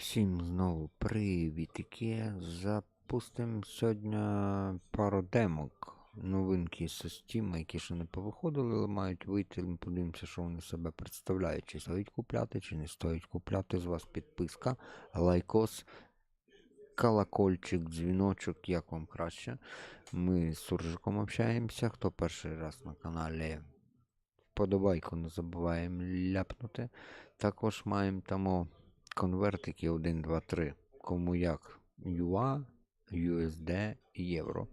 Всім знову привітики. Запустимо сьогодні пару демок. Новинки зі стіма, які ще не повиходили, але мають вийти. Ми подивимося, що вони себе представляють. Чи стоїть купляти, чи не стоїть купляти. З вас підписка, лайкос, колокольчик, дзвіночок, як вам краще. Ми з Суржиком общаємося. Хто перший раз на каналі, вподобайку не забуваємо ляпнути. Також маємо там конвертики 1, 2, 3. Кому як UA, USD, євро.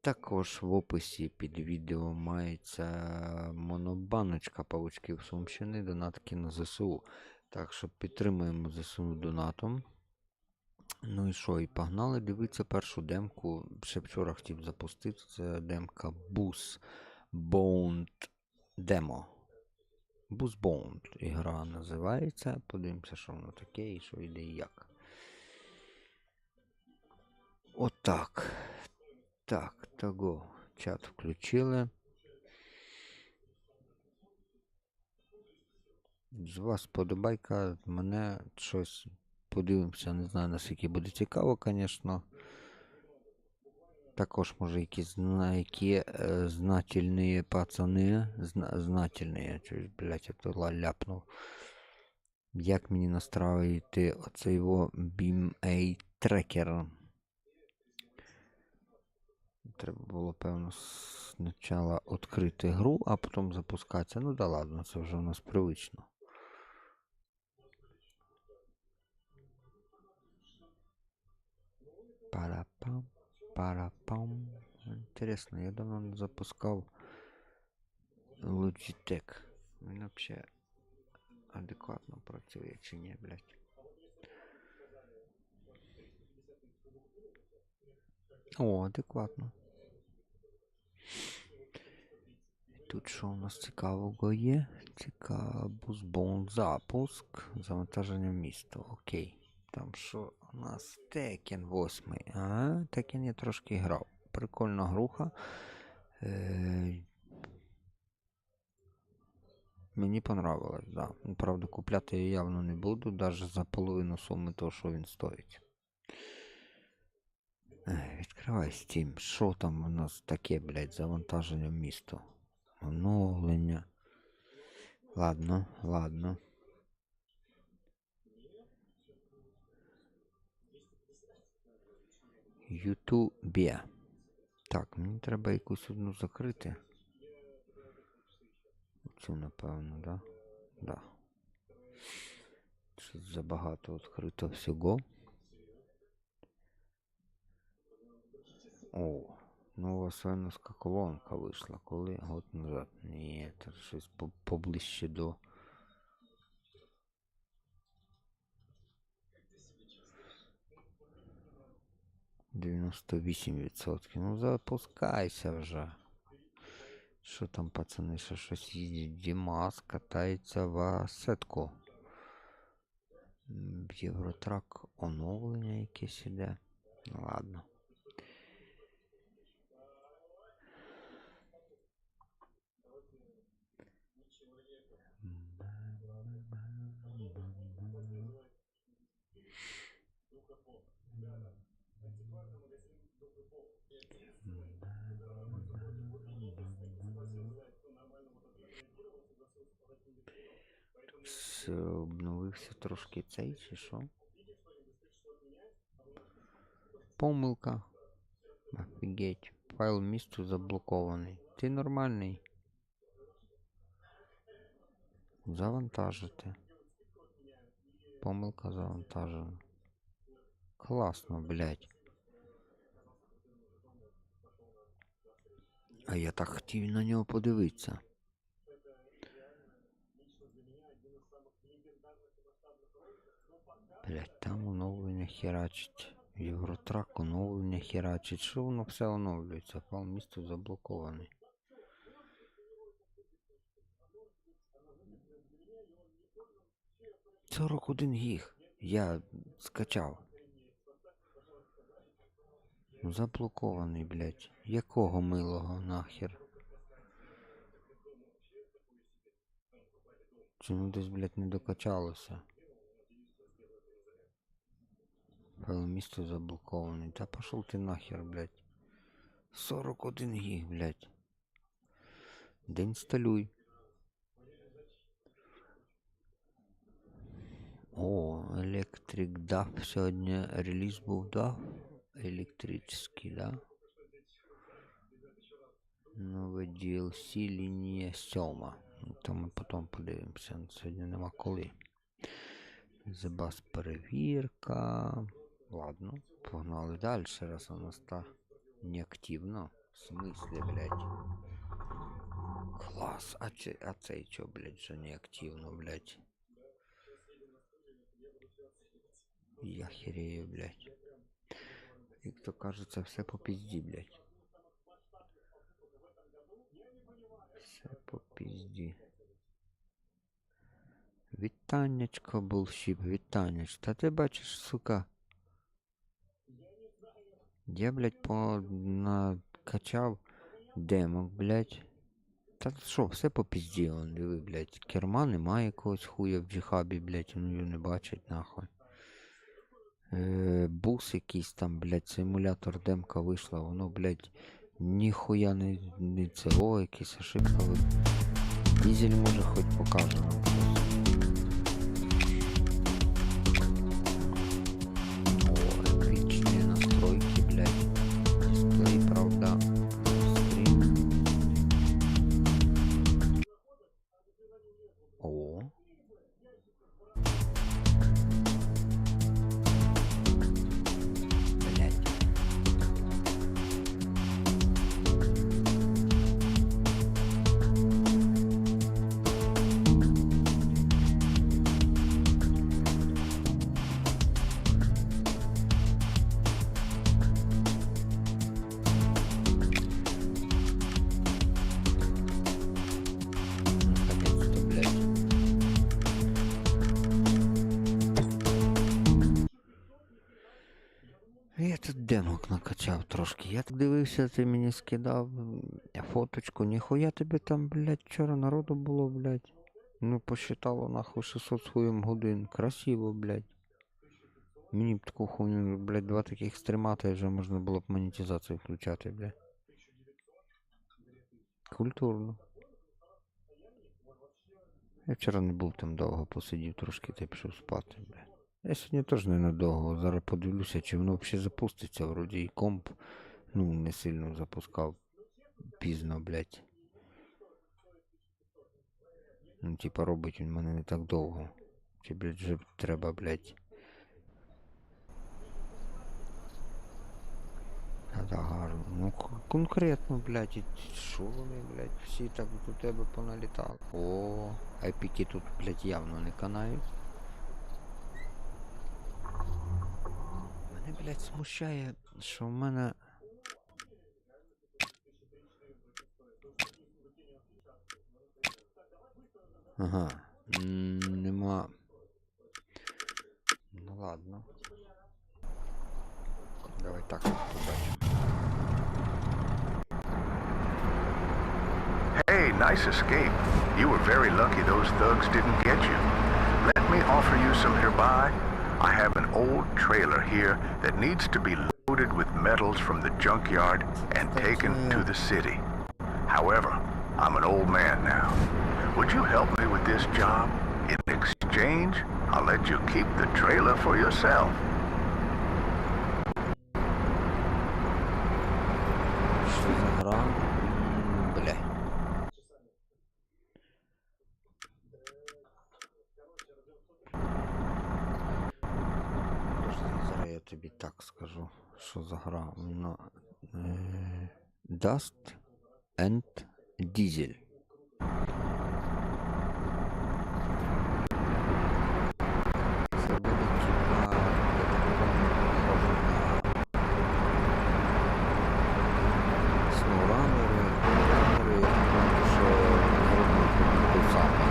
Також в описі під відео мається монобаночка павучків Сумщини, донатки на ЗСУ. Так що підтримуємо ЗСУ донатом. Ну і що, і погнали дивитися першу демку. Ще вчора хотів запустити. Це демка Bus Bound Demo. Busbound ігра називається. Подивимося, що воно таке і що йде і як. Отак. Так, того. Чат включили. З вас подобайка, мене щось подивимося, не знаю, наскільки буде цікаво, звісно. Також, може, якісь знательні пацани. Знательні, чуть, блядь, я то ляпнув. Як мені настроїти оцей його BMA трекер? Треба було, певно, спочатку відкрити гру, а потім запускатися. Ну да ладно, це вже у нас привично. Парапам, парапам. Інтересно, я давно не запускав Logitech. Він взагалі адекватно працює чи ні, блядь. О, адекватно. Тут що у нас цікавого є? Цікаво, Busbound запуск, завантаження міста. Окей. Там що у нас? Текен 8. А, Текен я трошки грав. Прикольна груха. Мені понравилось, да. Правда, купляти я явно не буду, навіть за половину суми того, що він стоїть. Відкривай Steam. Що там у нас таке, блядь, завантаження в місто? Оновлення. Ладно, ладно. Ютубе. Так, мені треба якусь одну закрити. Оцю, напевно, да? Да. Щось забагато відкрито всього. О, нова свиновська колонка вийшла. Коли? Год назад. Ні, це щось поближче до... %98. Ну запускайся вже. Що там, пацани, ще щось їздять? Дімас катається в сетку. Євротрак оновлення якесь іде. Ну ладно. Обновився трошки цей, чи що? Помилка. Офігеть. Файл місту заблокований. Ти нормальний. Завантажити. Помилка завантажена. Класно, блядь. А я так хотів на нього подивитися. Блядь, там оновлення херачить. Євротрак оновлення херачить. Що воно все оновлюється? Файл місту заблокований. — 41 гіг. Я скачав. Заблокований, блядь. Якого милого нахер? Чому десь, блядь, не докачалося? Місто заблоковане. Та пошел ти нахер, блядь. 41 гіг, блядь. Деінсталюй. О, електрик DAF. Сьогодні реліз був DAF. Електричний, да? Нове DLC, лінія 7. То ми потім подивимося. Сьогодні нема коли. Забас перевірка. Ладно, погнали далі, раз у нас та неактивно. В смислі, блядь. Клас, а цей чо, блядь, вже неактивно, блядь. Я херею, блядь. Як то кажется, все по пизді, блядь. Все по пизді. Вітаннячко, булшіп, вітанняч. Та ти бачиш, сука. Я, блядь, накачав демок, блядь. Та що, все по пізді, он, диви, блядь. Керма немає якогось хуя в джихабі, блядь, вони його не бачать, нахуй. Бус якийсь там, блядь, симулятор демка вийшла, воно, блядь, ніхуя не це, о, якийсь ошибка. Дізель може хоч покаже нам. Я тут демок накачав трошки. Я так дивився, ти мені скидав фоточку. Ніхуя тебе там, блядь, вчора народу було, блядь. Ну, посчитало нахуй 600 з хуєм годин. Красиво, блядь. Мені б таку хуйню, блядь, 2 таких стрімати вже можна було б монетизацію включати, блядь. Культурно. Я вчора не був там довго, посидів трошки та пішов спати, блядь. Я сьогодні теж ненадовго. Зараз подивлюся, чи воно взагалі запуститься. Вроді і комп, ну, не сильно запускав. Пізно, блядь. Ну, типа, робить він мене не так довго. Чи, блядь, вже треба, блядь. Та гарно. Ну, конкретно, блядь, і що вони, блядь, всі так до тебе поналітали. О, епіки тут, блядь, явно не канають. Мене, блядь, смущає, що в мене... Ага, нема... Ну ладно. Давай так побачимо. Hey, nice escape. You were very lucky those thugs didn't get you. Let me offer you some nearby. I have an old trailer here that needs to be loaded with metals from the junkyard and taken to the city. However, I'm an old man now. Would you help me with this job? In exchange, I'll let you keep the trailer for yourself. Що за гра? Бля. Зараз я тобі так скажу, що за гра. Воно... Dust and Diesel. Це буде типа... Снуранери, що зроблять те саме.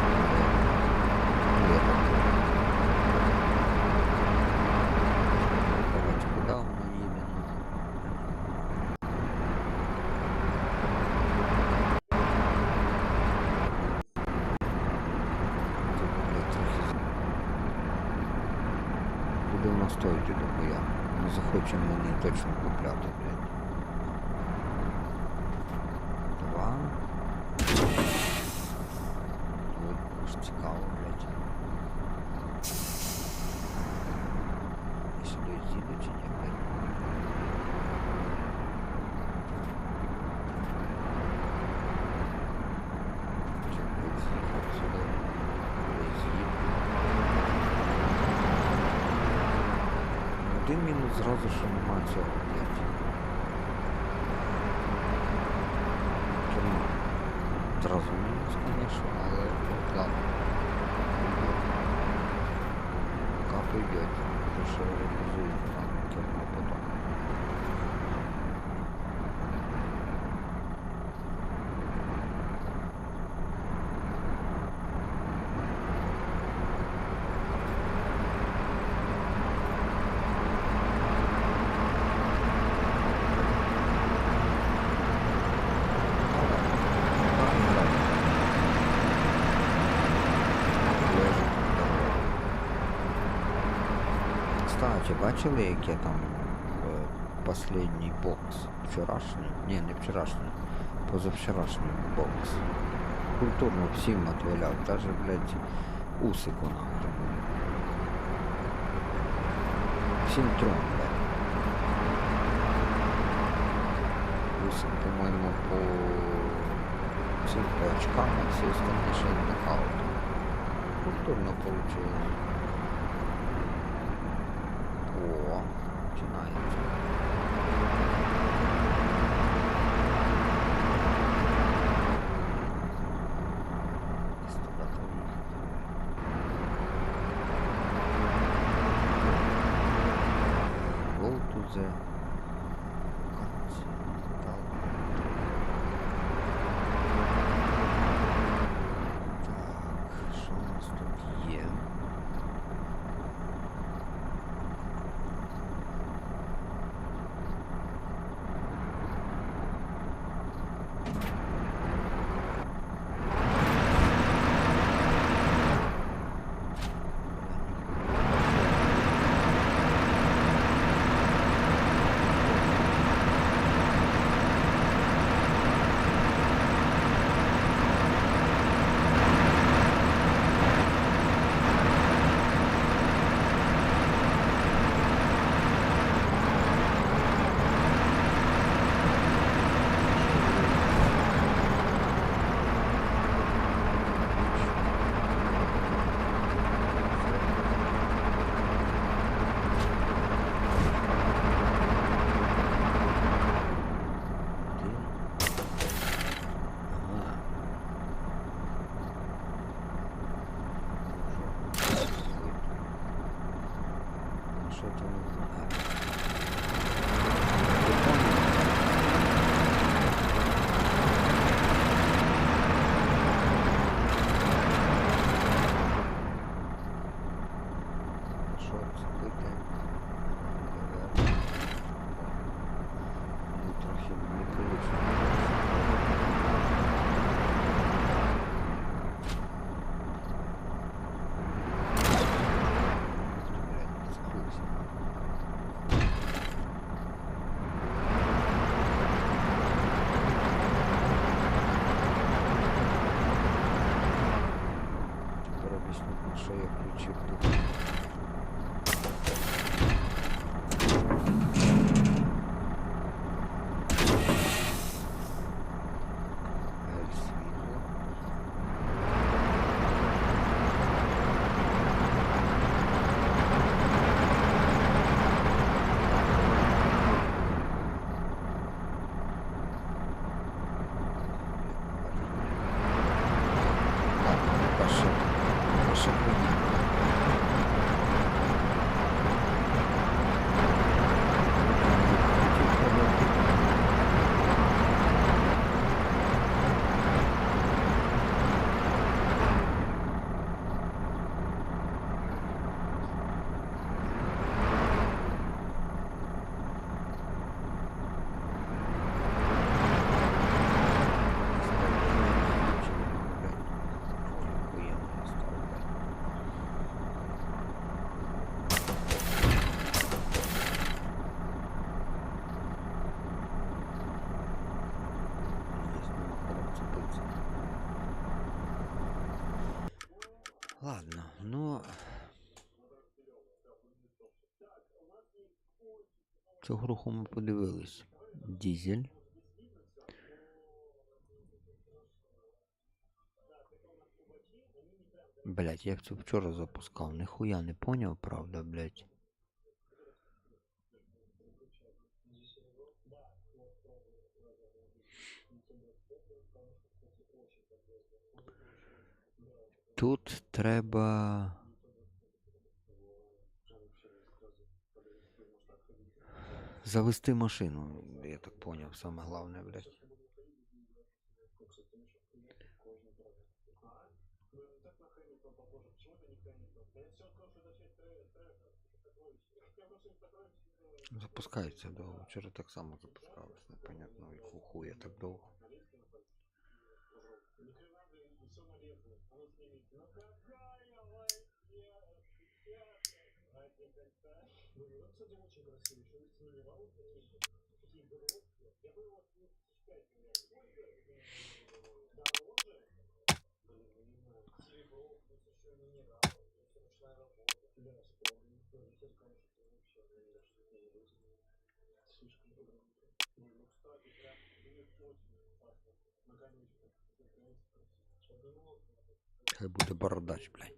Короче, куди воно їде? буде в нас стоїти до боя. Не захочемо мені точно купляти, блядь. 2. Ось цікаво, блядь. І сюди з'їде чи ні, блядь? Чи, блядь, з'їхав сюди? Блядь, з'їхав. Один мінус зразу, що нема цього, блядь. Керма. Зразу мінус, звісно, але ладно. Капу йдет. Тому що реалізує керма потім. Кстати, бачили, яке там последній бокс? Вчорашній? Ні, не вчорашній. Позавчорашній бокс. Культурно всім отваляв. Даже, блядь, усику нахуй. Всім трьом, блядь. Усик, по-моєму, по всім по очкам, а всі остальні ще й нокаут. Культурно получилось. О, починається. Go to the continental. Так, що у нас тут є? Що я включив тут? Цього руху ми подивились. Дізель. Блять, я це вчора запускав. Ніхуя не поняв, правда, блять. Тут треба завести машину, я так поняв, саме головне, блядь. Запускається довго. Вчора так само запускалось, непонятно, яку хуя так довго. Хай буде бородач, блядь.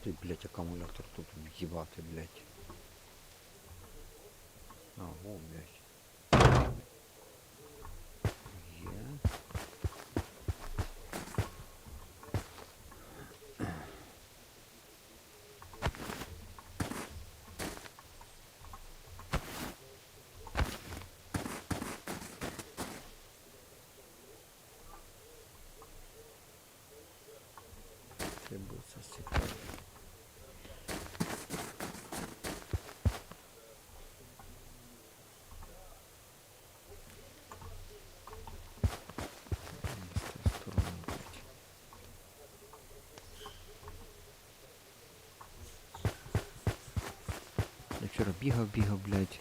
Ты, блядь, аккумулятор тут въебатый, блядь. А, во, блядь. Ты был сосекать. Я вчора бігав, блядь.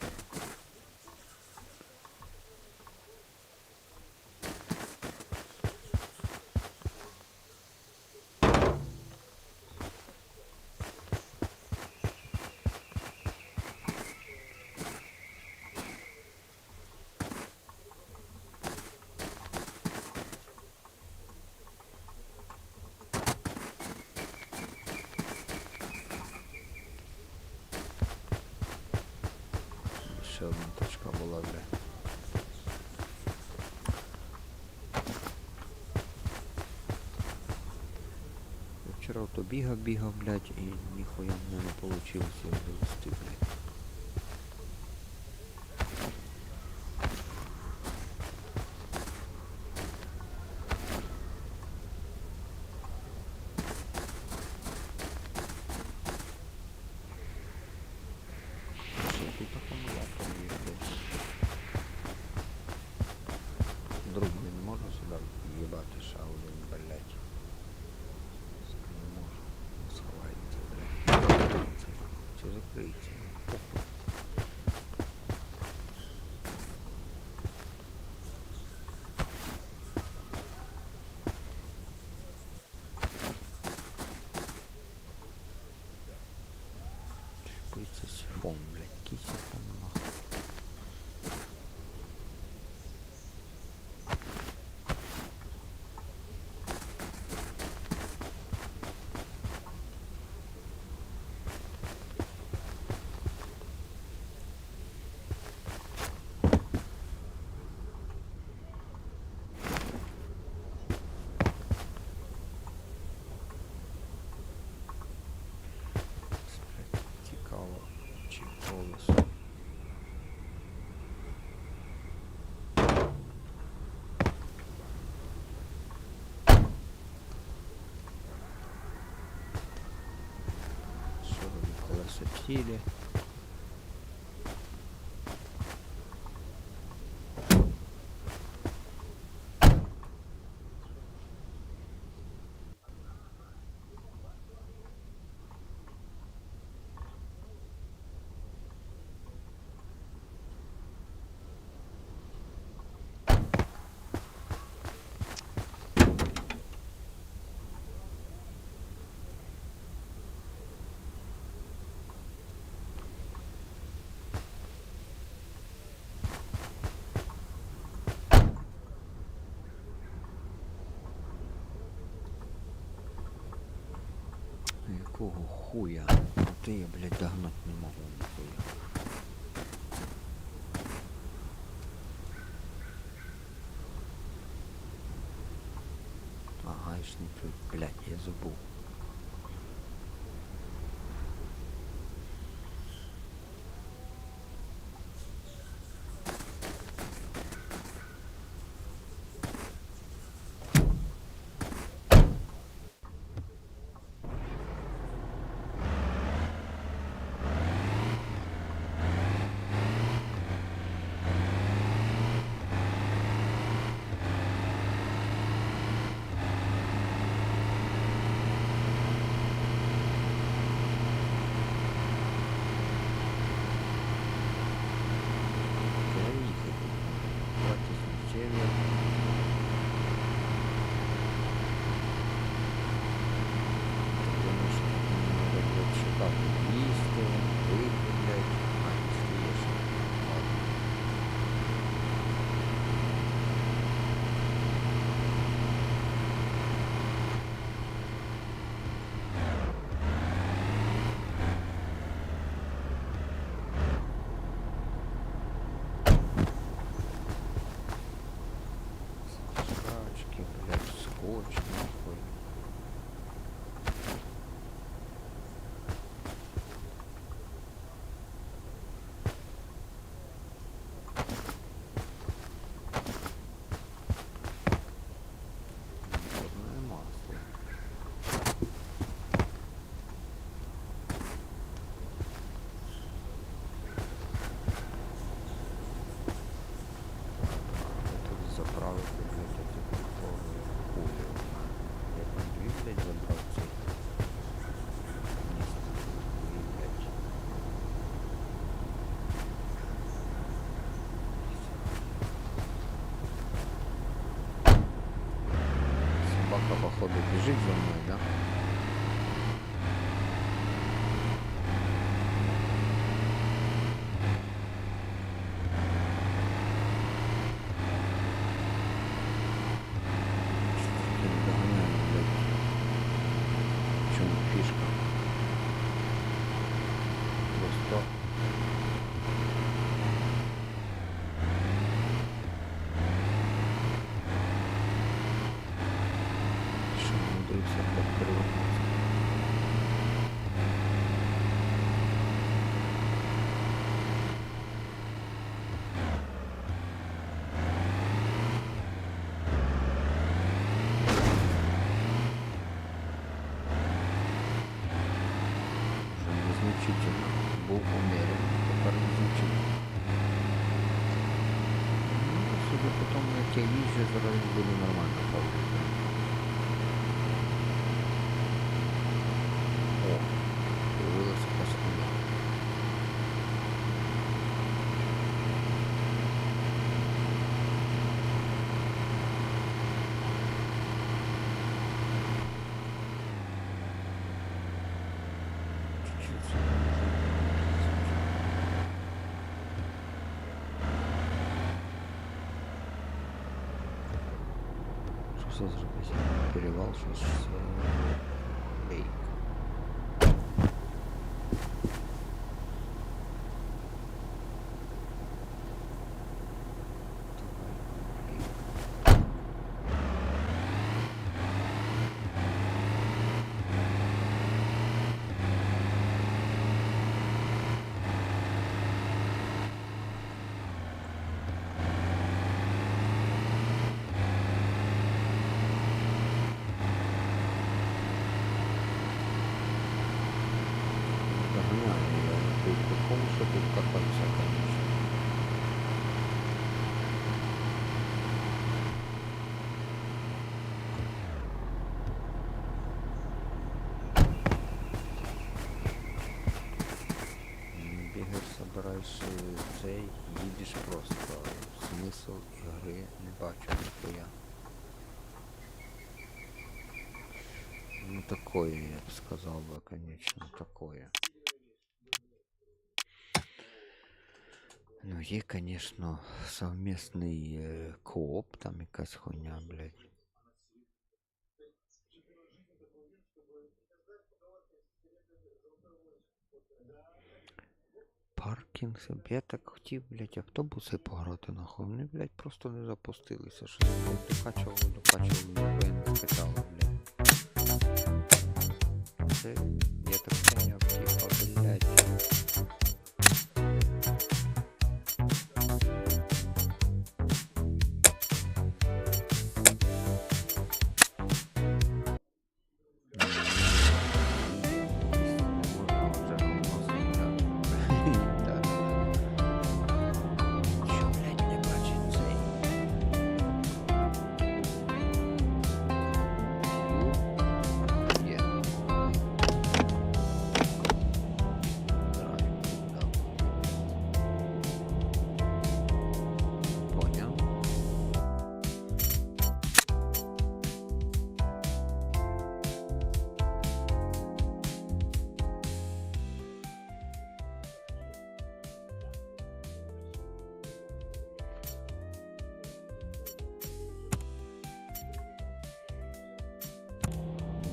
Ще одна точка була, бля. Я вчора то бігав, блядь, і ніхуя в мене не вийшло його довести, блядь. Тут акумулятор є, блядь. Друг не можу сюди в'їбати ще один, блядь. Не можу. Сховається, блядь. Це закриється. Похуй. полетіли. Якого хуя? Ти я, блядь, догнать не можу ніхуя. Ага, ж не тут, блядь, я забув. Походу бежит за мной, да? В чем фишка? Просто умудрился подперевернуться. Уже незначительно. Был умерен, теперь незначительно. Ну, судя по тому, як я їжджу, зараз буде нормально повністю. О, появилась паскуда. Чуть-чуть. Що це зробити? Перевал, щось бейк. цей їдеш просто. Смисл ігри не бачу ніхуя. Ну такое, я б сказав би, конечно, такое. Ну є, конечно, совместний кооп, там якась хуйня, блядь. Паркінг, я так хотів, блядь, автобуси пограти, нахуй. Вони, блядь, просто не запустилися. Що, блядь, докачувало, ніхуя не качало, блядь. Це, я так поняв, типа, блядь.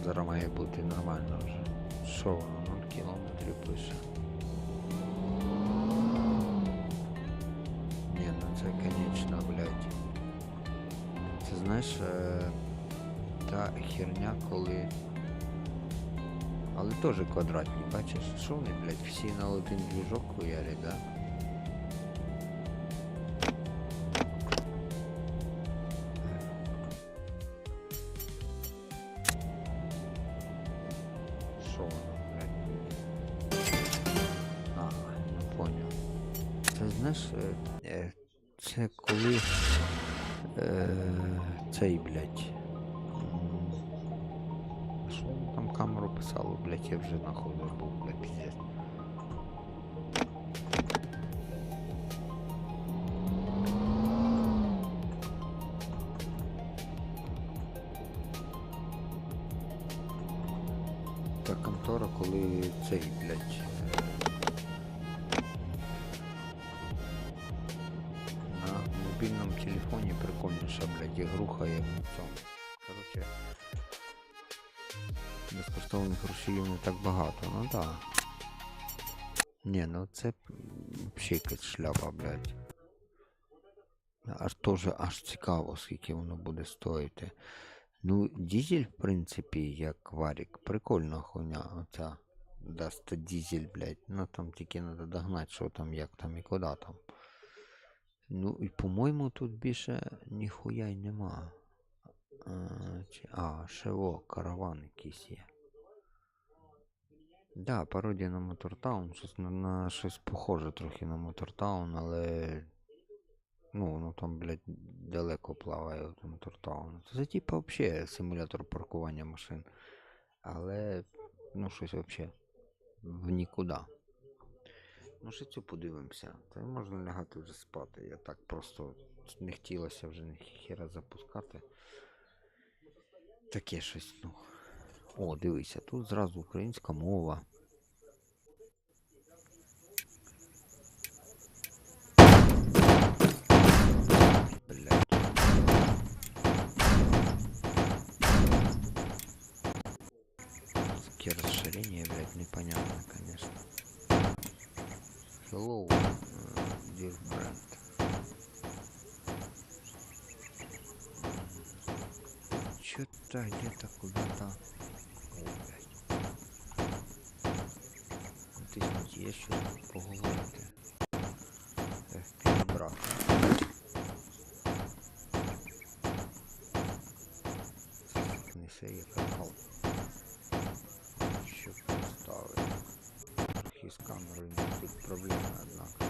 Зараз має бути нормально вже. Що воно, 0 кілометрів пише. Ні, ну це, конечно, блядь. Це, знаєш, та херня, коли... Але теж квадратні, бачиш? Що вони, блядь, всі на один двіжок хуярять, да? Знаєш, це коли цей, блядь, що там камеру писало, блядь, я вже нахуй забув, блядь, пиздец. Та контора, коли цей, блядь, в мобільному телефоні прикольніша, блядь, ігруха як на цьому. Короче, безкоштовних грошей не так багато, ну да. Ні, ну це взагалі якась шляпа, блядь. Аж цікаво, скільки воно буде стоїти. Ну, дизель, в принципі, як варік, прикольна хуйня оця. Дасть дизель, блядь, ну там тільки треба догнати, що там, як там і куди там. Ну і по-моєму тут більше ніхуя й нема. Ще караван якийсь є. Да, пародія на Мотортаун, щось на щось похоже трохи на Мотортаун, але ну воно там, блядь, далеко плаває от Мотортаун. Це типа взагалі симулятор паркування машин. Але ну щось взагалі в нікуди. Ну, ще цю подивимося. Та можна лягати вже спати. Я так просто не хотілося вже ніхіра запускати. Таке щось, ну. О, дивися, тут зразу українська мова. Блядь. Таке розширення, блядь, непонятно, конечно. Hello, dear friend. Чё-то где-то куда-то... О, блядь. Натисніть є що поговорити. Брат. Несе я канал. Щоб поставити. Трохи з камерою не тут проблеми, однако.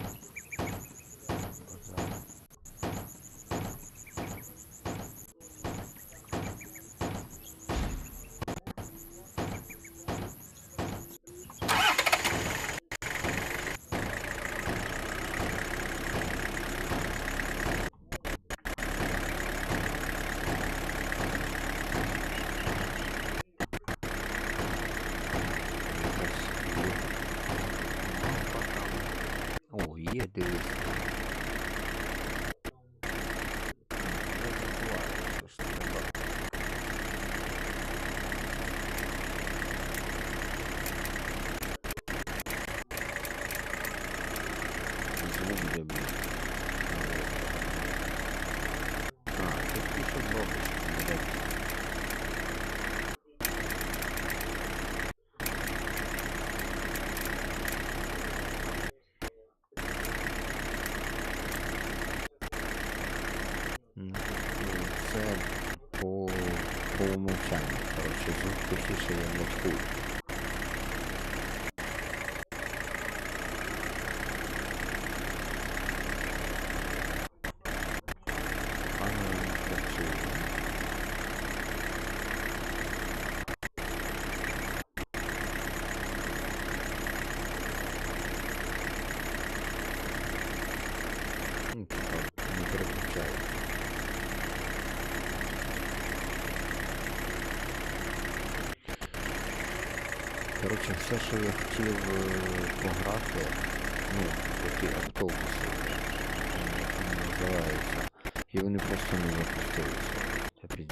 дивись на. Я забуваю, що ж треба. Звук де, блін. А, ти що зробиш? Це по умовчанню, коротше, звук тихіше я не хуй. А не працює. Ну, типа, не переключаю. Коротше, все, що я хотів пограти, ну, такі автобуси, як вони називаються, і вони просто не запустилися. Я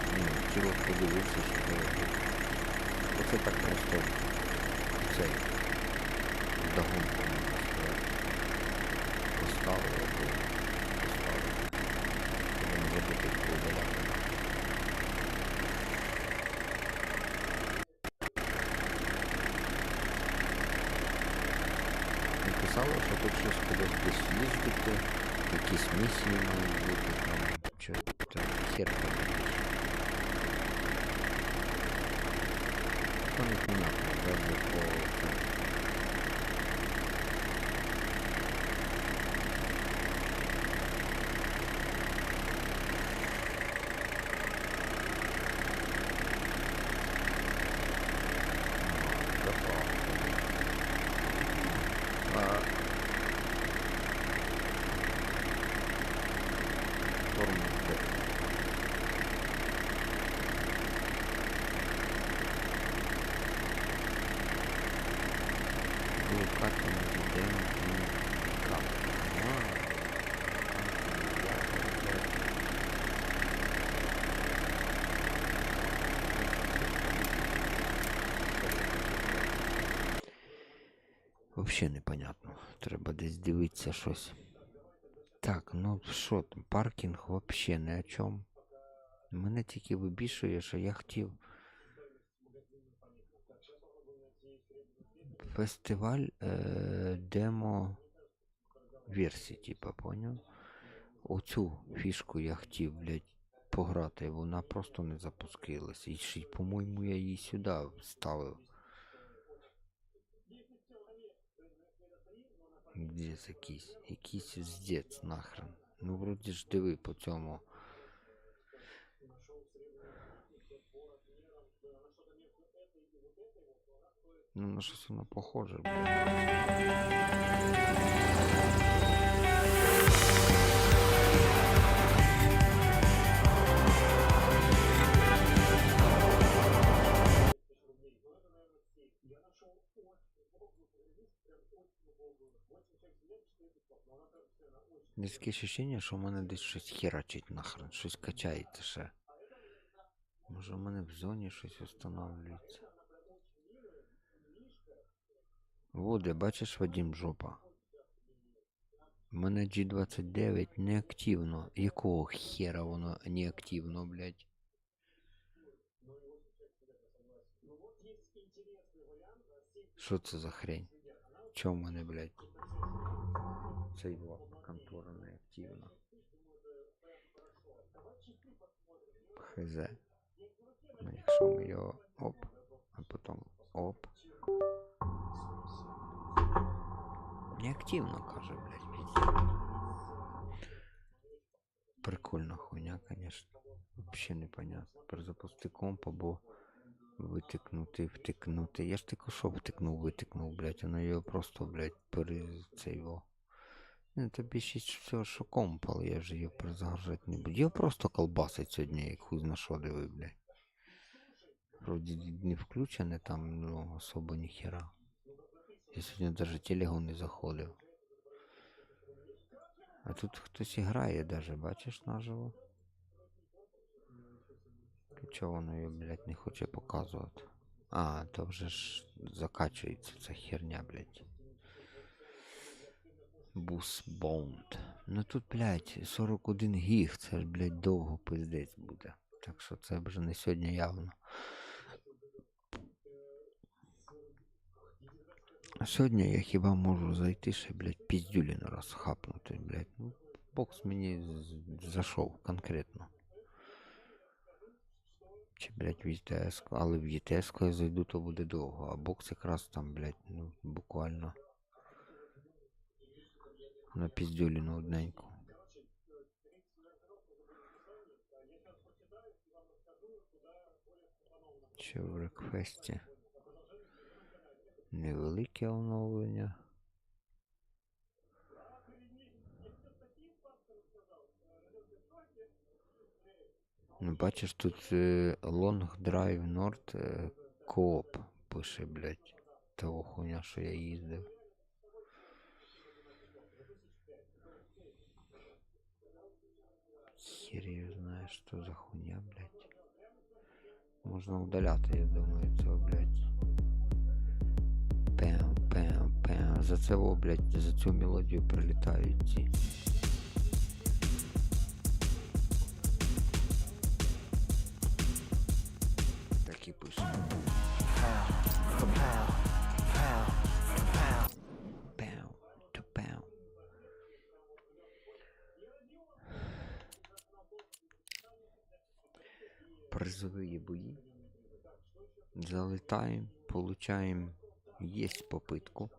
хотіло подивитися, що це. Оце так просто цей вдогонку, можна сказати, поставили або поставили. Щоб не забути їх поудаляти. Писало, що тут щось кудись десь їздити, якісь місії мають бути, там, чи хер подивиш. Це непонятно, даже по цьому. Вообще непонятно. Треба десь дивитися щось. Так, ну що там, паркінг вообще ні о чому. Мене тільки вибішує, що я хотів фестиваль демо версії, типа, поняв? Оцю фішку я хотів, блядь, пограти, вона просто не запускилась. І ще, по-моєму, я її сюди вставив. Здесь якийсь здець нахрен. Ну, вроді ж диви по цьому. Ну, на щось воно похоже. Є таке ощущення, що в мене десь щось херачить нахрен, щось качається ще. Може в мене в зоні щось встановлюється. Води, бачиш, Вадим, жопа. У мене G29 неактивно. Якого хера воно неактивно, блядь? Що це за хрень? Чому в мене, блядь? Це його контора неактивна. Хз. Ну, якщо ми його оп, а потім оп. Неактивно, каже, блядь, пиздец. Прикольна хуйня, конечно. Вообще непонятно. Перезапусти комп або витикнути, втикнути. Я ж тільки що втикнув, блядь, воно його просто, блядь, цей його. Ну, це більшість всього, що комп, але я ж його перезагружати не буду. Його просто колбасить сьогодні, як хуй зна що диви, блядь. Вроді не включене там, ну, особо ніхера. Я сьогодні даже телегу не заходив. А тут хтось і грає даже, бачиш, наживо? Чого воно її, блядь, не хоче показувати? А, то вже ж закачується ця херня, блядь. Бус-боунд. Ну тут, блядь, 41 гіг, це ж, блядь, довго пиздець буде. Так що це вже не сьогодні явно. А сьогодні я хіба можу зайти ще, блядь, піздюлін раз хапнути, блядь. Ну, бокс мені зайшов конкретно. Чи, блядь, в ЄТС, але в ЄТС я зайду, то буде довго. А бокс якраз там, блядь, ну, буквально на піздюліну одненьку. Чи в реквесті невелике оновлення. Ну, бачиш, тут Long Drive North Coop пише, блядь. Того хуйня, що я їздив. Хер її знає, що за хуйня, блядь. Можна удаляти, я думаю, цього, блядь. Пем. За цього, блядь, за цю мелодію прилітають ці. Так і пише. Призовые бои. Залетаем, получаем. Есть попытку.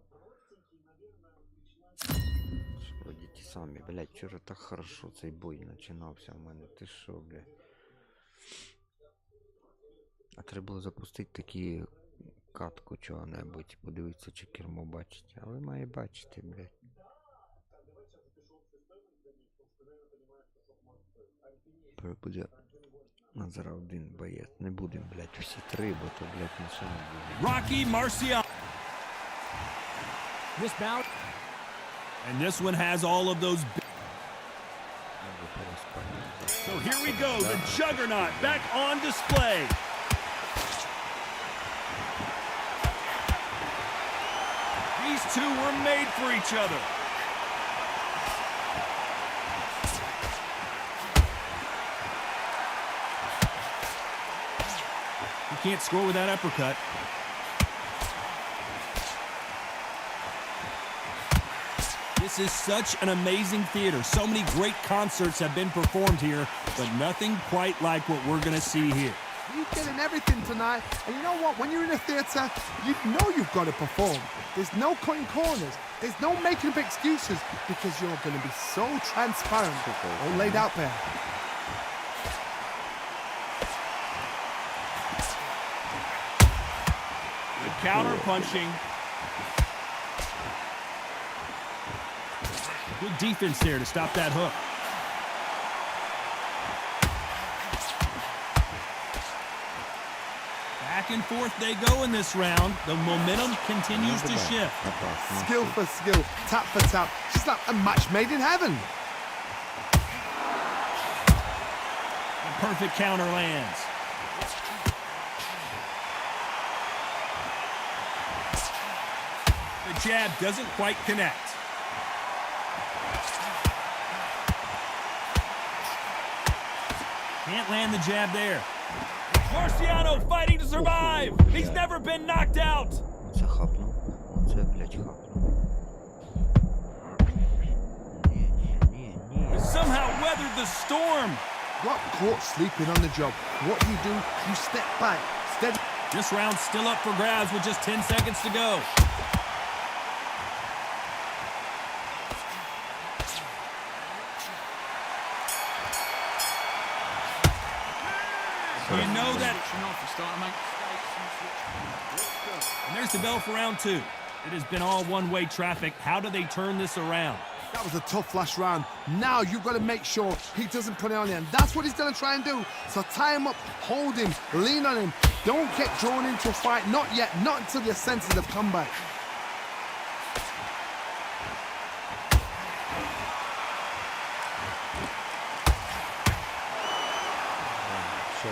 Видите сами, блядь, вчора так хорошо цей бой починався в мене. Ти що, блядь? А треба було запустити такі катку чого-небудь, подивитися, чи кермо бачить. Але має бачити, блядь. Буде на зараз один боєць. Не будемо, блядь, всі три, бо то, блядь, нічого не буде. Rocky Marcial. This bout. And this one has all of those. So here we go, the juggernaut back on display. These two were made for each other. You can't score with that uppercut. This is such an amazing theater. So many great concerts have been performed here, but nothing quite like what we're going to see here. You're getting everything tonight, and you know what? When you're in a theatre, you know you've got to perform. There's no cutting corners. There's no making up excuses, because you're going to be so transparent, all laid out there. The counter punching. Good defense there to stop that hook. Back and forth they go in this round. The momentum continues to shift. Skill for skill, tap for tap. Just like a match made in heaven. The perfect counter lands. The jab doesn't quite connect. Can't land the jab there. Marciano fighting to survive. He's never been knocked out. Оце хапнув. Оце, блядь, хапнув. Ні. Somehow weathered the storm. Got caught sleeping on the job. What do? You step back, steady. This round's still up for grabs with just 10 seconds to go. You know that. And there's the bell for round two. It has been all one-way traffic. How do they turn this around? That was a tough last round. Now you've got to make sure he doesn't put it on you. And that's what he's going to try and do. So tie him up, hold him, lean on him. Don't get drawn into a fight. Not yet. Not until your senses have come back.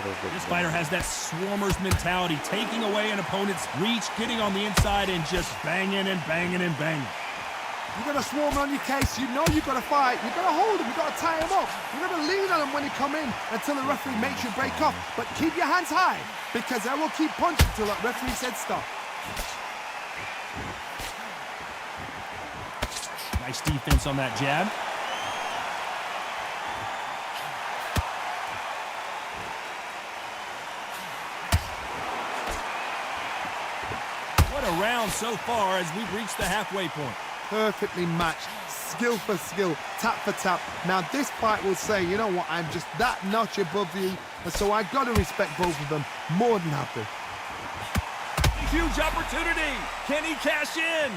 This fighter has that swarmer's mentality, taking away an opponent's reach, getting on the inside, and just banging and banging and banging. You got a swarm on your case, you know you got to fight, you got to hold him, you got to tie him up, you got to lean on him when he come in until the referee makes you break off. But keep your hands high, because I will keep punching till that referee said stop. Nice defense on that jab. What a round so far as we've reached the halfway point. Perfectly matched, skill for skill, tap for tap. Now this fight will say, you know what, I'm just that notch above you, and so I got to respect both of them more than happy. A huge opportunity. Can he cash in?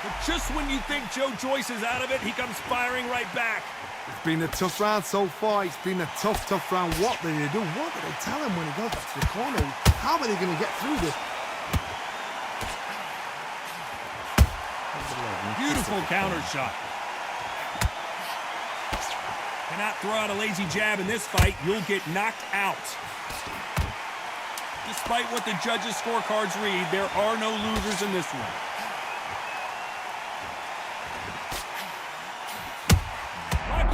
But just when you think Joe Joyce is out of it, he comes firing right back. It's been a tough round so far. It's been a tough round. What do they do? What do they tell him when he goes back to the corner? How are they going to get through this? Beautiful counter shot. Cannot throw out a lazy jab in this fight. You'll get knocked out. Despite what the judges' scorecards read, there are no losers in this one.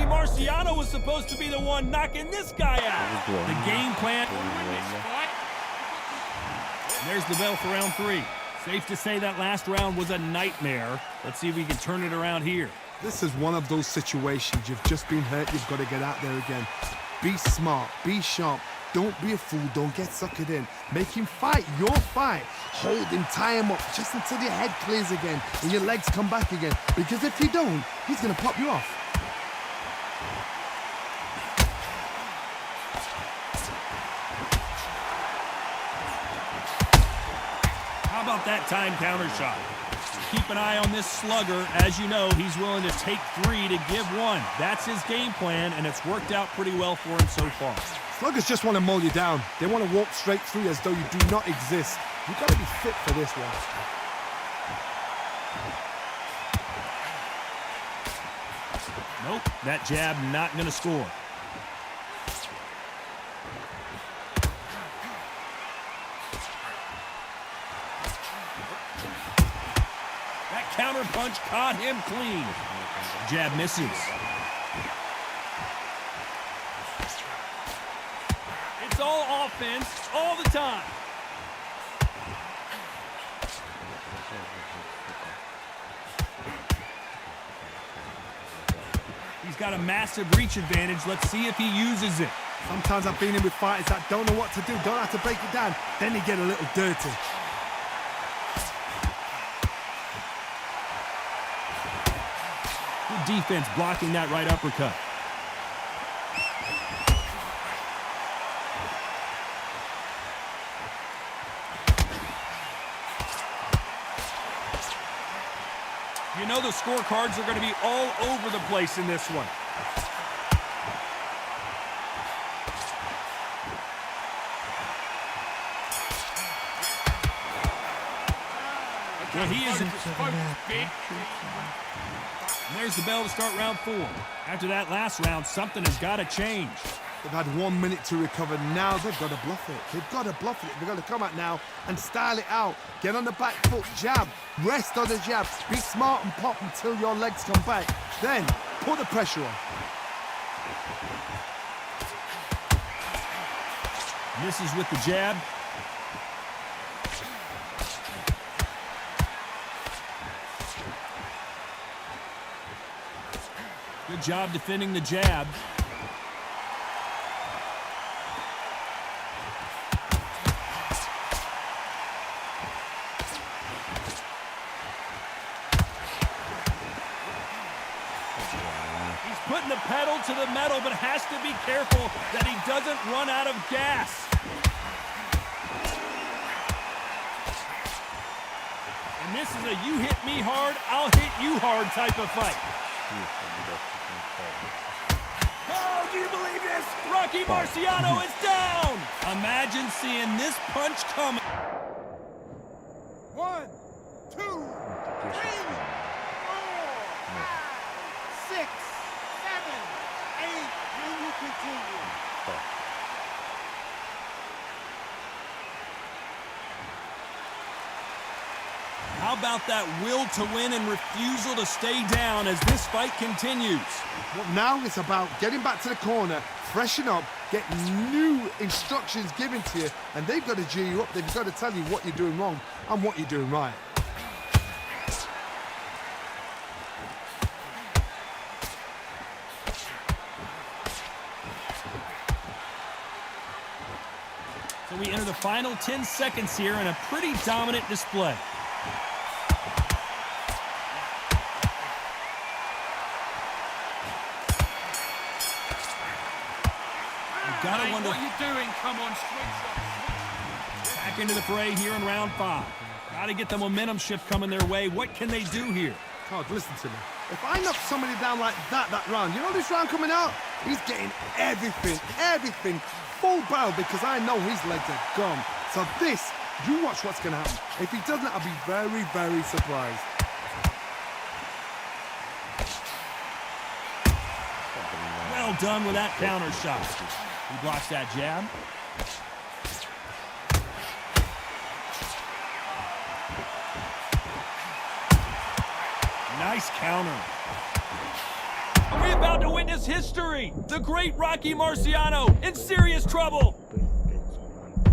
Marciano was supposed to be the one knocking this guy out. The game plan. And there's the bell for round 3. Safe to say that last round was a nightmare. Let's see if we can turn it around here. This is one of those situations. You've just been hurt. You've got to get out there again. Be smart. Be sharp. Don't be a fool. Don't get suckered in. Make him fight your fight. Hold him, tie him up just until your head clears again and your legs come back again. Because if you don't, he's going to pop you off. How about that time counter shot? Keep an eye on this slugger. As you know, he's willing to take 3 to give 1. That's his game plan, and it's worked out pretty well for him so far. Sluggers just want to mull you down. They want to walk straight through as though you do not exist. You've got to be fit for this one. Nope, that jab not going to score. That counter punch caught him clean. Jab misses. It's all offense all the time. He's got a massive reach advantage. Let's see if he uses it. Sometimes I've been in with fighters that don't know what to do, don't have to break it down. Then they get a little dirty. Good defense blocking that right uppercut. You know the scorecards are going to be all over the place in this one. Well, he isn't. And there's the bell to start round 4. After that last round, something has got to change. They've had 1 minute to recover. Now they've got to bluff it. They've got to bluff it. They've got to come out now and style it out. Get on the back foot, jab. Rest on the jab. Be smart and pop until your legs come back. Then put the pressure on. Misses with the jab. Good job defending the jab. He's putting the pedal to the metal, but has to be careful that he doesn't run out of gas. And this is a you hit me hard, I'll hit you hard type of fight. Oh, do you believe this? Rocky Marciano is down! Imagine seeing this punch coming. 1, 2, 3, 4. about that will to win and refusal to stay down as this fight continues. Well, now it's about getting back to the corner, freshen up, get new instructions given to you, and they've got to G you up. They've got to tell you what you're doing wrong and what you're doing right. So we enter the final 10 seconds here in a pretty dominant display. You've got to wonder what you're doing. Come on, switch up. Back into the fray here in round 5. Got to get the momentum shift coming their way. What can they do here? God, listen to me. If I knock somebody down like that round, you know this round coming out? He's getting everything, full barrel because I know his legs are gone. So this, you watch what's going to happen. If he doesn't, I'll be very, very surprised. Well done with that counter shot. He blocks that jab. Nice counter. Are we about to witness history? The great Rocky Marciano in serious trouble.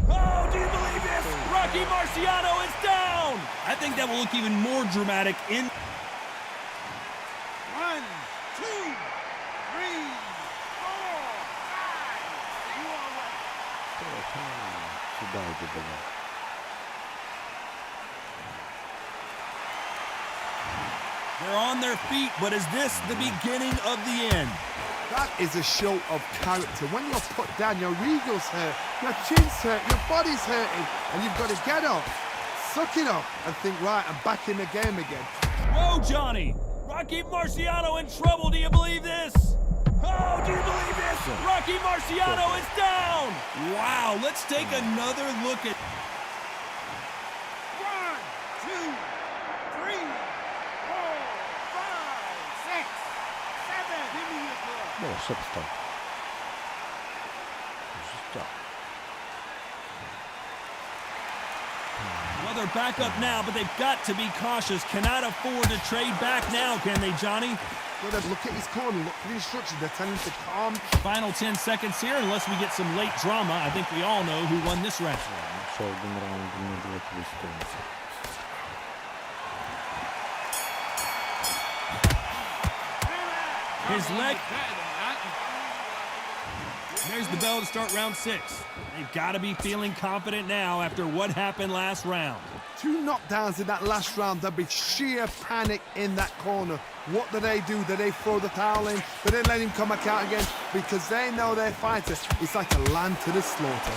Oh, do you believe this? Rocky Marciano is down. I think that will look even more dramatic in... 1, 2, 3, 4, 5. They're on their feet, but is this the beginning of the end? That is a show of character. When you're put down, your ego's hurt, your chin's hurt, your body's hurting, and you've got to get up, suck it up, and think, right, I'm back in the game again. Whoa, Johnny! Rocky Marciano in trouble, do you believe this? Oh, do you believe this? Rocky Marciano is down! Wow, let's take another look at... 1, 2, 3, 4, 5, 6, 7. Give me your blood. No, stop. Well, they're back up now, but they've got to be cautious. Cannot afford to trade back now, can they, Johnny? Well, then look at his corner, look for the instructions. They're telling him to calm. Final 10 seconds here, unless we get some late drama. I think we all know who won this round. His leg. There's the bell to start round 6. They've got to be feeling confident now after what happened last round. 2 knockdowns in that last round. There'll be sheer panic in that corner. What do? Do they throw the towel in? Do they let him come back out again? Because they know their fighter is like a lamb to the slaughter.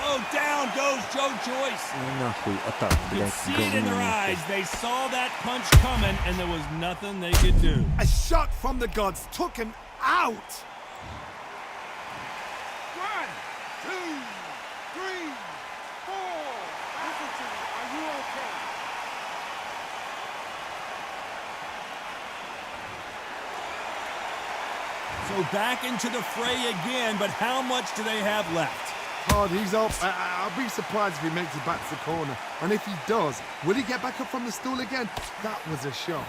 Oh, down goes Joe Joyce. Нахуй, атак, You could блядь, see it in their говно. eyes. They saw that punch coming, and there was nothing they could do. A shot from the gods took him out. 1, 2, 3, 4. Listen to me. Are you okay? So back into the fray again, but how much do they have left? Hard, he's up. I'll be surprised if he makes it back to the corner. And if he does, will he get back up from the stool again? That was a shot.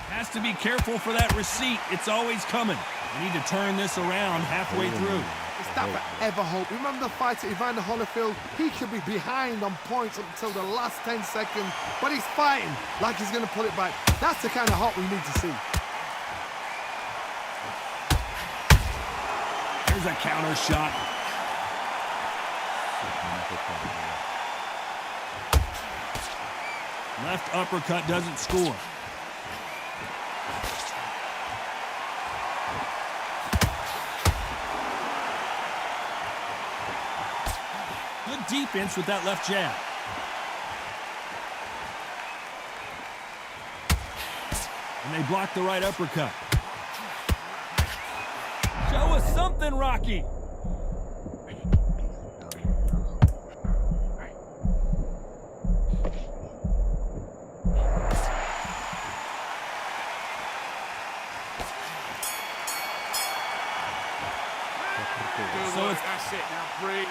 Has to be careful for that receipt. It's always coming. We need to turn this around halfway through. It's that forever hope. Remember the fight at Evander Holyfield? He could be behind on points until the last 10 seconds, but he's fighting like he's going to pull it back. That's the kind of hope we need to see. Here's a counter shot. Left uppercut doesn't score. Good defense with that left jab. And they block the right uppercut. Show us something, Rocky. So it's that's it now, breathe.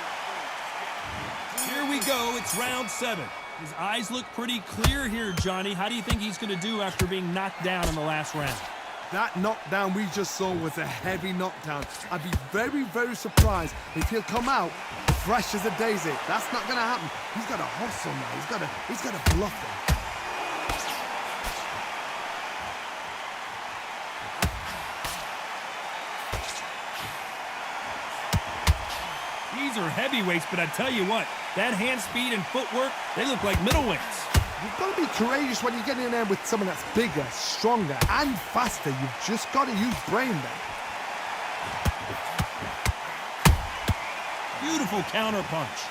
Here we go, it's round 7. His eyes look pretty clear here, Johnny. How do you think he's going to do after being knocked down in the last round? That knockdown we just saw was a heavy knockdown. I'd be very, very surprised if he'll come out fresh as a daisy. That's not going to happen. He's got to hustle now. He's got to bluff him. These are heavyweights, but I tell you what, that hand speed and footwork, they look like middleweights. You've got to be courageous when you get in there with someone that's bigger, stronger, and faster. You've just got to use brain there. Beautiful counterpunch.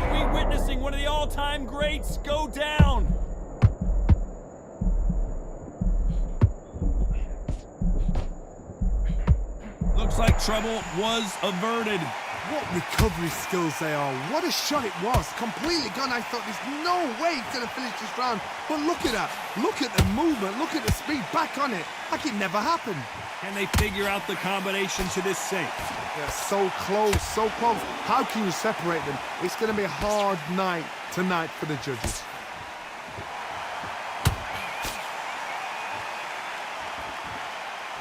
Are we witnessing one of the all-time greats go down? Looks like trouble was averted. What recovery skills they are. What a shot it was. Completely gone. I thought there's no way he's going to finish this round. But look at that. Look at the movement. Look at the speed. Back on it. Like it never happened. Can they figure out the combination to this safe? They're so close, so close. How can you separate them? It's going to be a hard night tonight for the judges.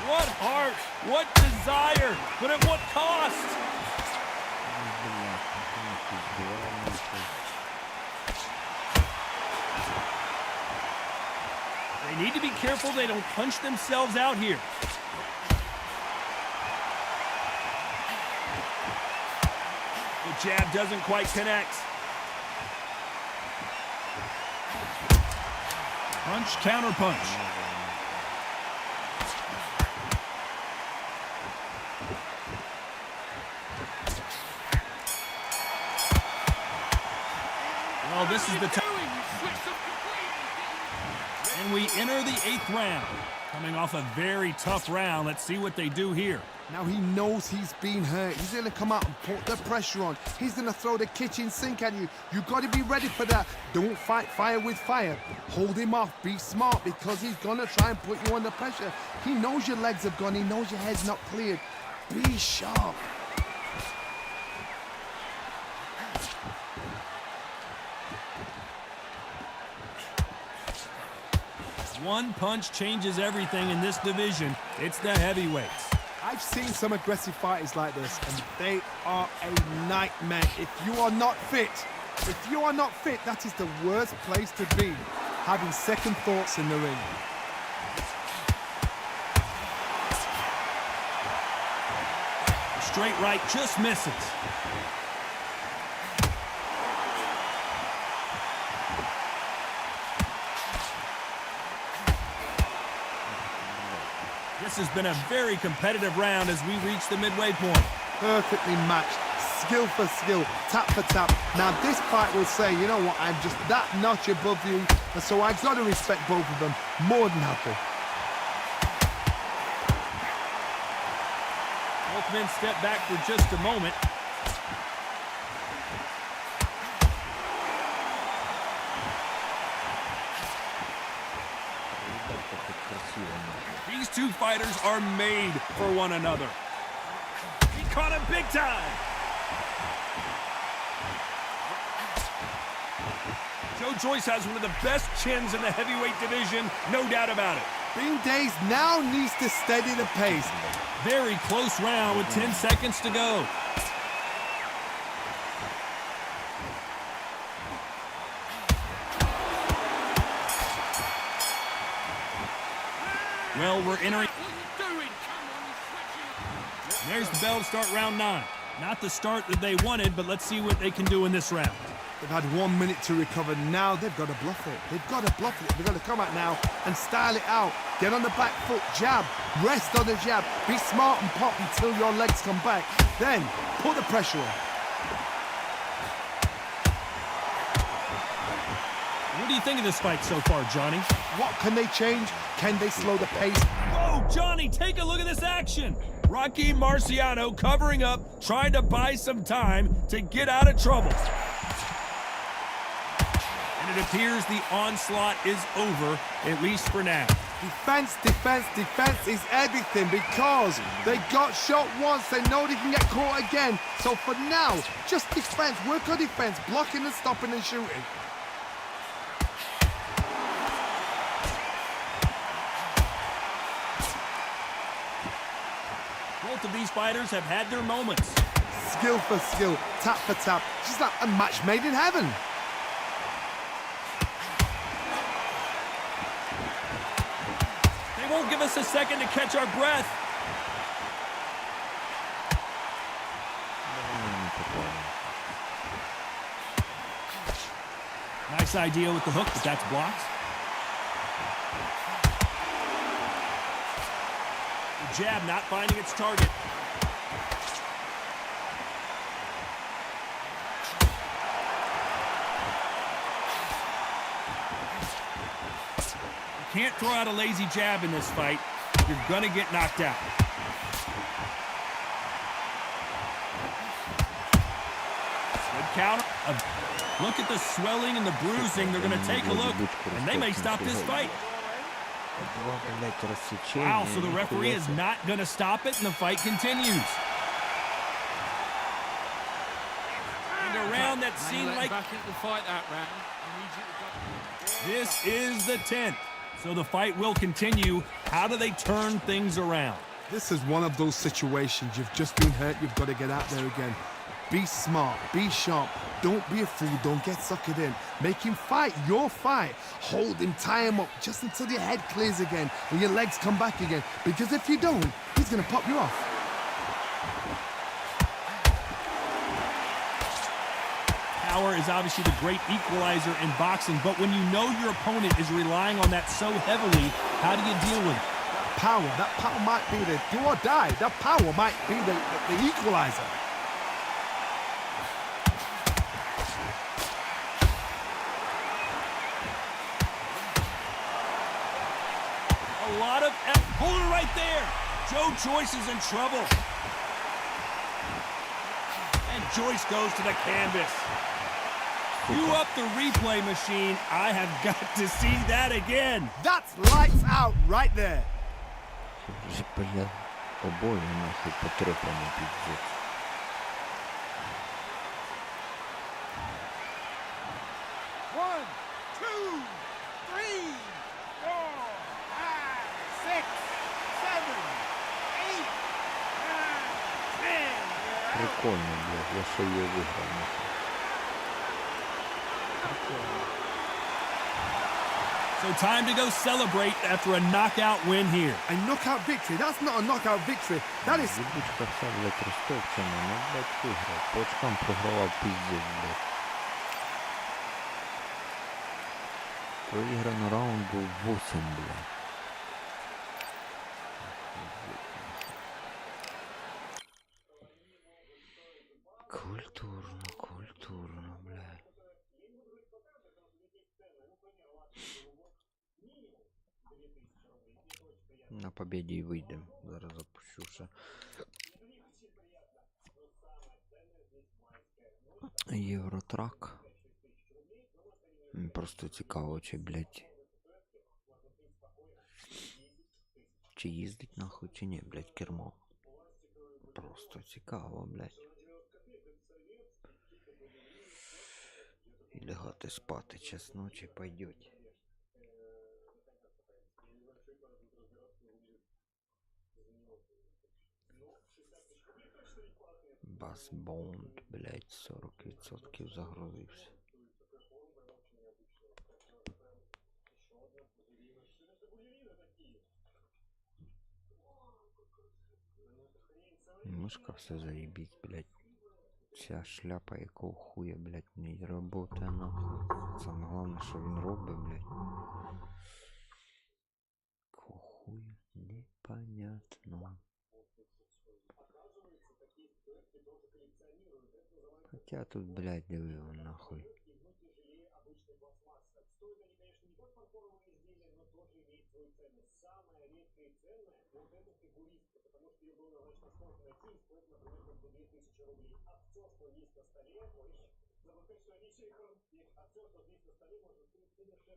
What heart, what desire, but at what cost? They need to be careful they don't punch themselves out here. The jab doesn't quite connect. Punch, counter punch. Well, this is the time. And we enter the 8th round. Coming off a very tough round. Let's see what they do here. Now he knows he's been hurt. He's going to come out and put the pressure on. He's going to throw the kitchen sink at you. You've got to be ready for that. Don't fight fire with fire. Hold him off. Be smart because he's going to try and put you under pressure. He knows your legs have gone. He knows your head's not cleared. Be sharp. One punch changes everything in this division. It's the heavyweights. I've seen some aggressive fighters like this, and they are a nightmare. If you are not fit, that is the worst place to be, having second thoughts in the ring. Straight right just misses. This has been a very competitive round as we reach the midway point. Perfectly matched, skill for skill, tap for tap. Now this fight will say, you know what, I'm just that notch above you, and so I've got to respect both of them more than happy. Both men step back for just a moment. These two fighters are made for one another. He caught him big time. Joe Joyce has one of the best chins in the heavyweight division, no doubt about it. Bean Days now needs to steady the pace. Very close round with 10 seconds to go. Well, we're entering. There's the bell to start round 9. Not the start that they wanted, but let's see what they can do in this round. They've had 1 minute to recover. Now they've got to bluff it. They've got to bluff it. They've got to come out now and style it out. Get on the back foot, jab, rest on the jab. Be smart and pop until your legs come back. Then put the pressure on. What do you think of this fight so far, Johnny? What can they change? Can they slow the pace? Whoa, Johnny, take a look at this action. Rocky Marciano covering up, trying to buy some time to get out of trouble. And it appears the onslaught is over, at least for now. Defense, defense, defense is everything because they got shot once, they know they can get caught again. So for now, just defense, work on defense, blocking and stopping and shooting. Both of these fighters have had their moments. Skill for skill, tap for tap, just like a match made in heaven. They won't give us a second to catch our breath. Nice idea with the hook, but that's blocked. The jab not finding its target. You can't throw out a lazy jab in this fight. You're gonna get knocked out. Good counter. Look at the swelling and the bruising. They're going to take a look, and they may stop this fight. Wow, so the referee is not going to stop it, and the fight continues. And a round that seemed like... This is the 10th, so the fight will continue. How do they turn things around? This is one of those situations. You've just been hurt, you've got to get out there again. Be smart, be sharp, don't be a fool, don't get suckered in. Make him fight your fight. Hold him, tie him up, just until your head clears again and your legs come back again. Because if you don't, he's gonna pop you off. Power is obviously the great equalizer in boxing, but when you know your opponent is relying on that so heavily, how do you deal with it? That power might be the do or die. That power might be the equalizer. A lot of hold it right there. Joe Joyce is in trouble. And Joyce goes to the canvas. Cue up the replay machine. I have got to see that again. That's lights out right there. Я обоє нахуй потрепаний піздець. One, two, three, four, five, six, seven, eight, nine, 10. Прикольно, блядь, я ще її виграв нахуй. So time to go celebrate after a knockout win here. A knockout victory? That's not a knockout victory. That is... Відбучка вся, блядь, розтовчена, ну, блядь, виграв. По очкам програвав піздець, блядь. Проіграно раунд був 8, блядь. Культурно, культурно, блядь. На победі й вийдемо. Зараз запущу ще. Євротрак. Просто цікаво, чи, блядь. Чи їздить нахуй, чи ні, блядь, кермо. Просто цікаво, блядь. І лягати спати, чесно, чи пойдеть. Басбонд, блядь, 40% загрузився. Мишка все заебіть, блядь. Ця шляпа якого хуя, блядь, не работає нахуй. Саме головне, що він робить, блядь. Якого хуя, непонятно. Хотя тут, блядь, диви его нахуй.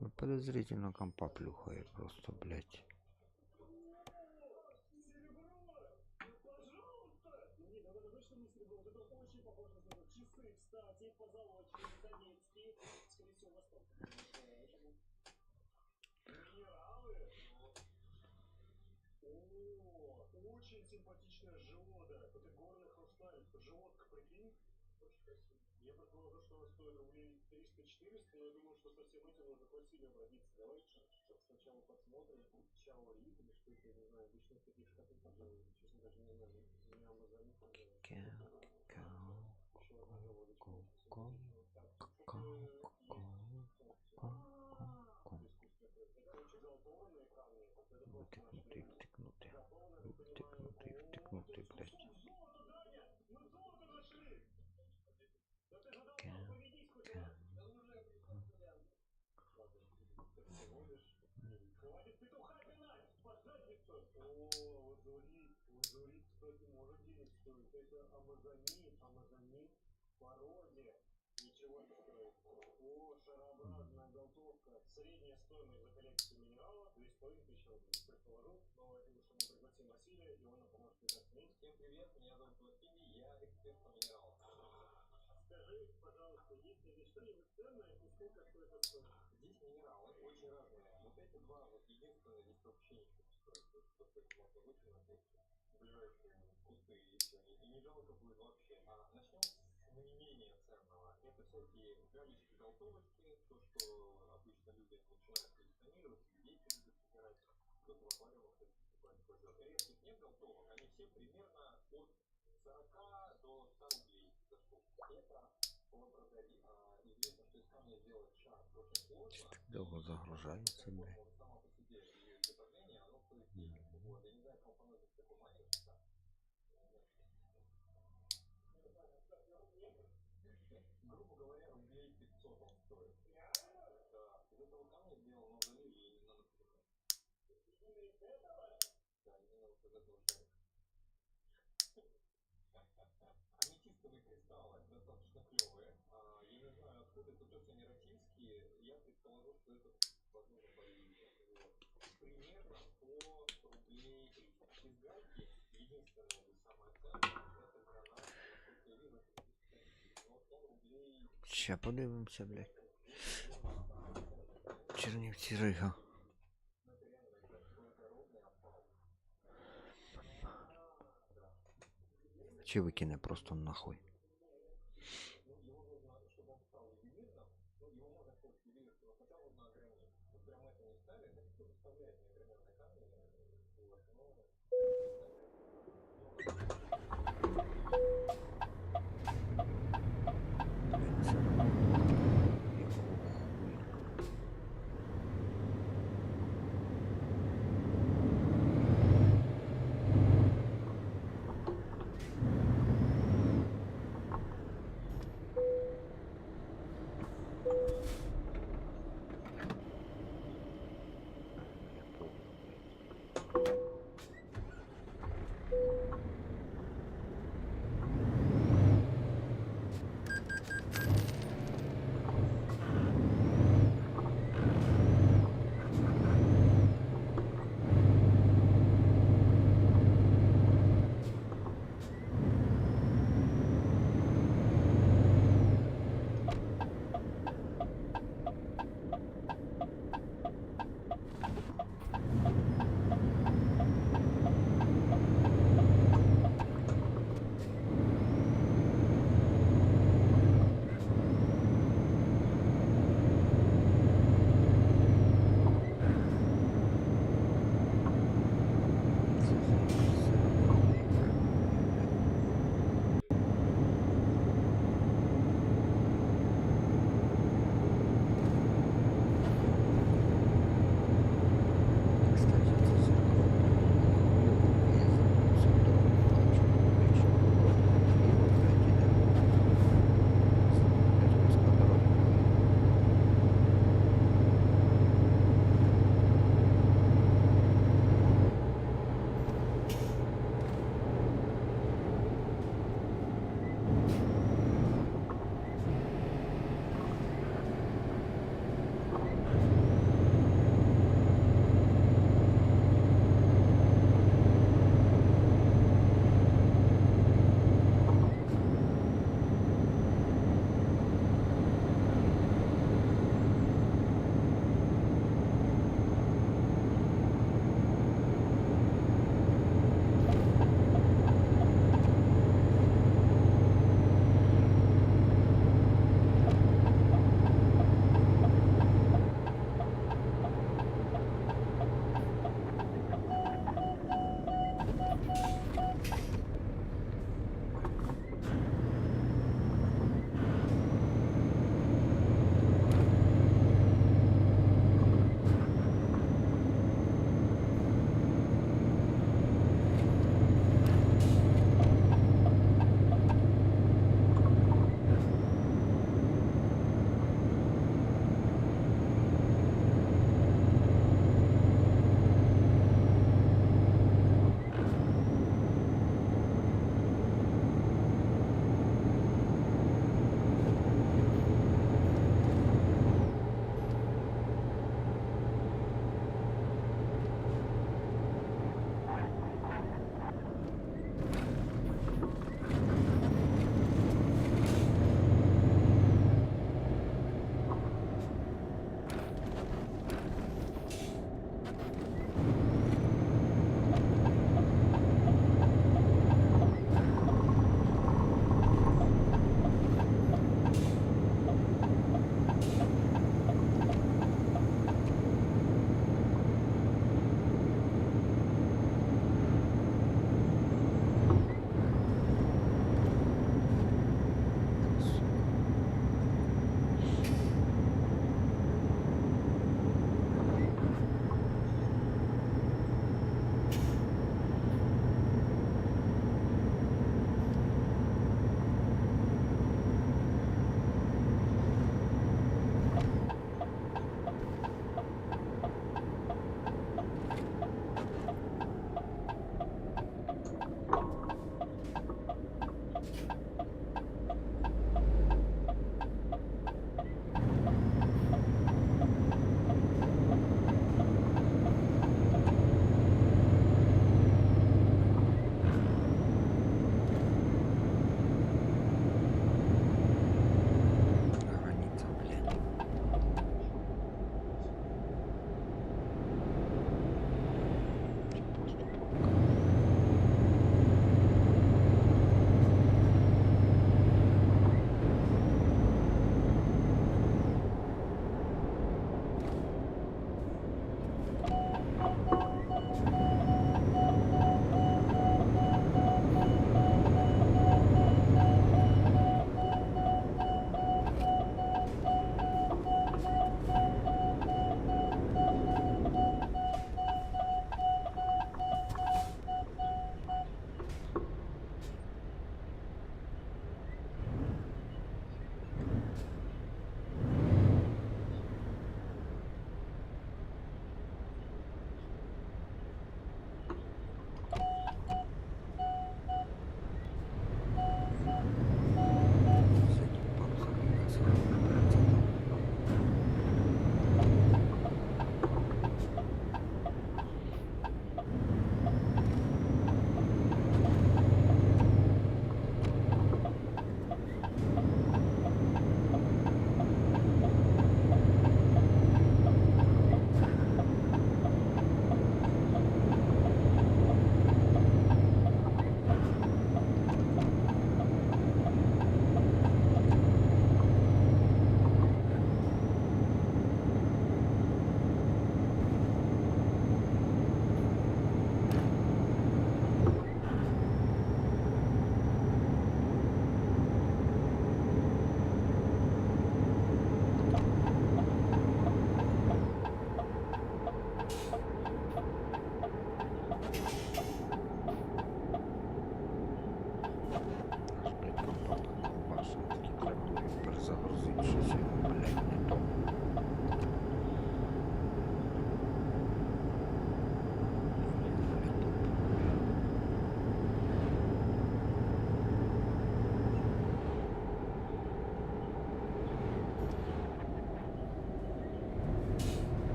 Ну, подозрительно компа плюхає просто, блядь. Очень симпатичная желода. Это горный хрусталь. Желудка, прикинь? Очень красиво. Я предположу, что она стоит рублей 300-400, но я думаю, что со всем этим нужно хоть сильно обратиться. Давай сейчас сначала посмотрим. Чао Рид или что это, я не знаю. Обычно в таких шкатулках, честно даже не знаю. Не Амазонит. Втикнути, втикнути. Втикнути, втикнути, блядь. Хватит петуха пинать! Пожадница! О, лазурит, кстати, может денег стоить. Это амазонит породе. Ничего не стоит. О, шарообразная голтовка. Средняя стоимость за коллекцию минералов 2500 рублей. Предположу, но это лучше мы пригласим Василия, и он нам поможет это оценить. Всем привет, меня зовут Василий, я эксперт по минералам. Скажи, пожалуйста, есть ли здесь что-нибудь ценное и сколько стоит это стоит? Здесь минералы очень разные. Вот эти два вот единственные, здесь вообще ничего не стоит. То есть просто это можно выкинуть в ближайшие кусты и все. И не жалко будет вообще. Начнем с не менее ценного. Это всякие галечки, голтовочки, то, что обычно люди начинают коллекционировать, дети любят собирать, кто-то в аквариумах кладет. Редких нет голтовок, они все примерно от 40 до 100 рублей за штуку. Это полупрозрачный. Известно, что из камня сделать шар очень сложно. Довго загружається, блядь. Само по себе ее изготовление, оно стоит денег. Вот. Я не знаю, кому понадобится такой маленький шар. Грубо говоря, рублей 500 он стоит. Да. Из этого камня сделал мавзолей Ленина, например. Да, именно вот из этого шара. Аметистовые кристаллы достаточно клевые. Я не знаю откуда, это точно не российские. Я предположу, что это возможно Боливия. Вот. Примерно по рублей 300. Из гальки единственное и самое ценное это гранат. Насколько я вижу, но он рублей... Ща подивимося, блядь. Чернівці Рига. Чи викине просто нахуй. Его нужно, чтобы он стал ювелирным, ну, его можно сказать ювелирным, но хотя нужно ограничить. Вот прям это не ставили, но кто-то вставляет неограненные камни, вот, но...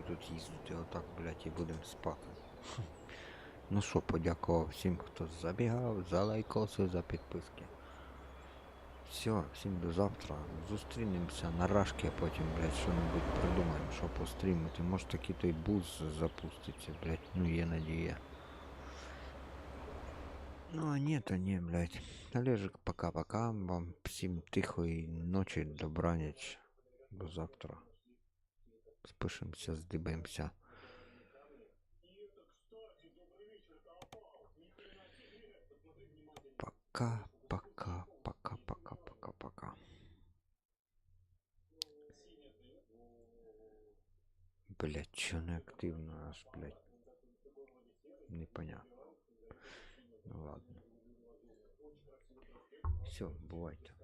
Тут їздити отак, блядь, і будемо спати. Ну що, подякував всім, хто забігав, за лайкоси, за підписки. Все, всім до завтра. Зустрінемося на рашки, а потім, блядь, що-небудь придумаємо, що пострімити. Може такий той буз запуститься, блядь, ну є надія. Ну а ні, то ні, блядь. Олежик, пока-пока. Вам всім тихої ночі, добраніч. До завтра. Спишемося, здибаємося. Пока, пока, пока, пока, пока, пока. Блять, чё не активно аж, блять. Непонятно. Ну ладно. Все, бувайте.